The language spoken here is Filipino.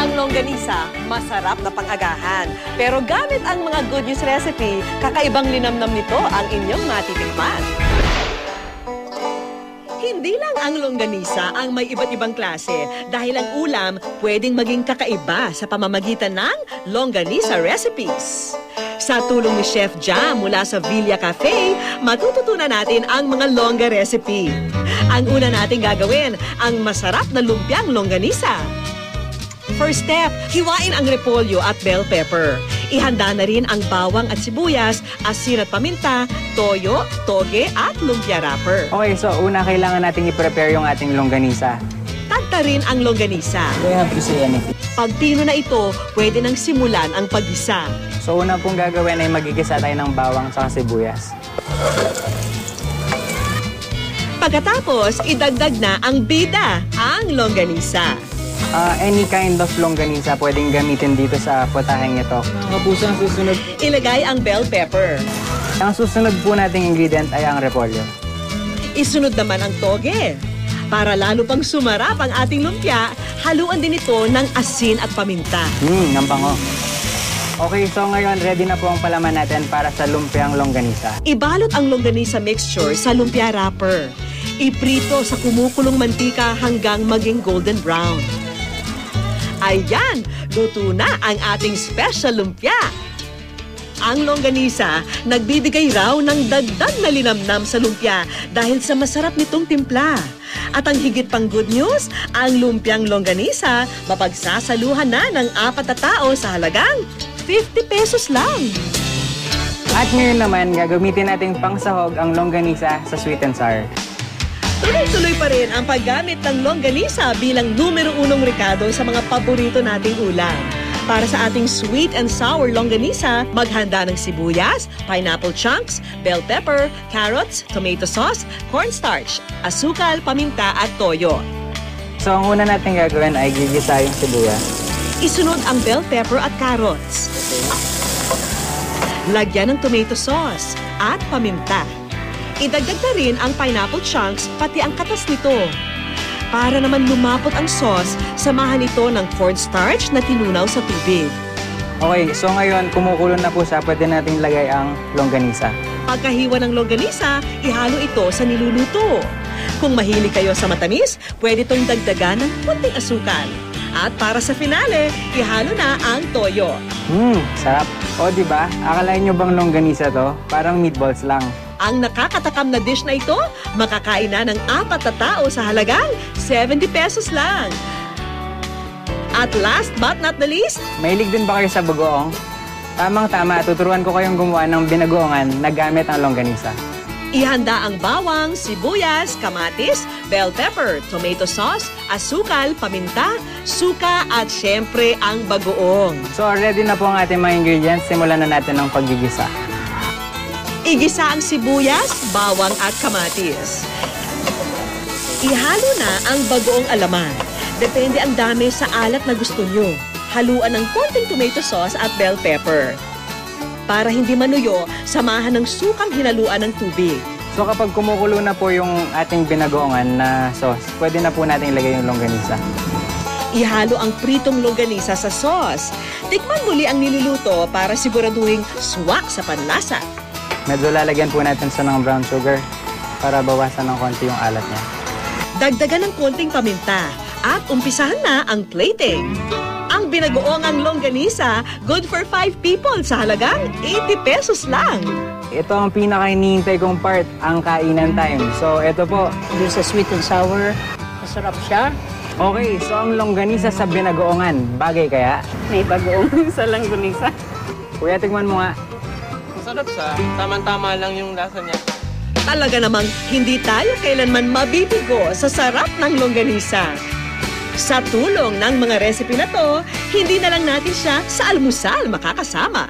Ang longganisa, masarap na pang-agahan. Pero gamit ang mga good news recipe, kakaibang linamnam nito ang inyong matitikman. Hindi lang ang longganisa ang may iba't ibang klase dahil ang ulam pwedeng maging kakaiba sa pamamagitan ng longganisa recipes. Sa tulong ni Chef Jam mula sa Villa Cafe, matututunan natin ang mga longga recipe. Ang una nating gagawin, ang masarap na lumpiang longganisa. First step, hiwain ang repolyo at bell pepper. Ihanda na rin ang bawang at sibuyas, asin at paminta, toyo, toge at lumpia wrapper. Okay, so una kailangan nating i-prepare yung ating longganisa. Tagta rin ang longganisa. Do you have to say anything? Pag pino na ito, pwede nang simulan ang paggisa. So una pong gagawin ay magigisa tayo ng bawang sa sibuyas. Pagkatapos, idagdag na ang bida, ang longganisa. Any kind of longganisa pwedeng gamitin dito sa putaheng ito. Kapuso, ang susunod. Ilagay ang bell pepper. Ang susunod po nating ingredient ay ang repolyo. Isunod naman ang toge. Para lalo pang sumarap ang ating lumpia, haluan din ito ng asin at paminta. Ang bango. Okay, so ngayon ready na po ang palaman natin para sa lumpiang longganisa. Ibalot ang longganisa mixture sa lumpia wrapper. Iprito sa kumukulong mantika hanggang maging golden brown. Ayan, luto na ang ating special lumpia. Ang longganisa, nagbibigay raw ng dagdag na linamnam sa lumpia dahil sa masarap nitong timpla. At ang higit pang good news, ang lumpiang longganisa, mapagsasaluhan na ng 4 na tao sa halagang 50 pesos lang. At ngayon naman, gagamitin nating pangsahog ang longganisa sa sweet and sour. Tuloy-tuloy pa rin ang paggamit ng longganisa bilang numero 1 rekado sa mga paborito nating ulam. Para sa ating sweet and sour longganisa, maghanda ng sibuyas, pineapple chunks, bell pepper, carrots, tomato sauce, cornstarch, asukal, paminta at toyo. So ang una natin gagawin ay gigisa yung sibuyas. Isunod ang bell pepper at carrots. Lagyan ng tomato sauce at paminta. Idagdag na rin ang pineapple chunks pati ang katas nito. Para naman lumapot ang sauce, samahan ito ng cornstarch na tinunaw sa tubig. Okay, so ngayon kumukulo na po siya, pwede nating lagay ang longganisa. Pagkahiwa ng longganisa, ihalo ito sa niluluto. Kung mahilig kayo sa matamis, pwede itong dagdagan ng kunting asukal. At para sa finale, ihalo na ang toyo. Sarap. O diba, akalain nyo bang longganisa to? Parang meatballs lang. Ang nakakatakam na dish na ito, makakain na ng 4 na tao sa halagang 70 pesos lang. At last but not the least, mahilig din ba kayo sa bagoong? Tamang-tama, tuturuan ko kayong gumawa ng binagoongan na gamit ang longganisa. Ihanda ang bawang, sibuyas, kamatis, bell pepper, tomato sauce, asukal, paminta, suka at syempre ang bagoong. So ready na po ang ating mga ingredients, simulan na natin ang paggigisa. Igisa ang sibuyas, bawang at kamatis. Ihalo na ang bagoong alaman. Depende ang dami sa alat na gusto nyo. Haluan ng konting tomato sauce at bell pepper. Para hindi manuyo, samahan ng sukang hinaluan ng tubig. So kapag kumukulo na po yung ating binagoongan na sauce, pwede na po natin ilagay yung longganisa. Ihalo ang pritong longganisa sa sauce. Tikman muli ang niluluto para siguraduhin swak sa panlasa. Medyo lalagyan po natin sa ng brown sugar para bawasan ng konti yung alat niya. Dagdagan ng konting paminta at umpisahan na ang plating. Ang binagoongang longganisa, good for 5 people sa halagang 80 pesos lang. Ito ang pinaka-hinihintay kong part, ang kainan time. So ito po. Doon sa sweet and sour, masarap siya. Okay, so ang longganisa sa binagoongan, bagay kaya? May bagoong sa longganisa. Kuya, tigman mo nga. Masarap siya. Tama-tama lang yung lasa niya. Talaga namang hindi tayo kailanman mabibigo sa sarap ng longganisa. Sa tulong ng mga recipe na to, hindi na lang natin siya sa almusal makakasama.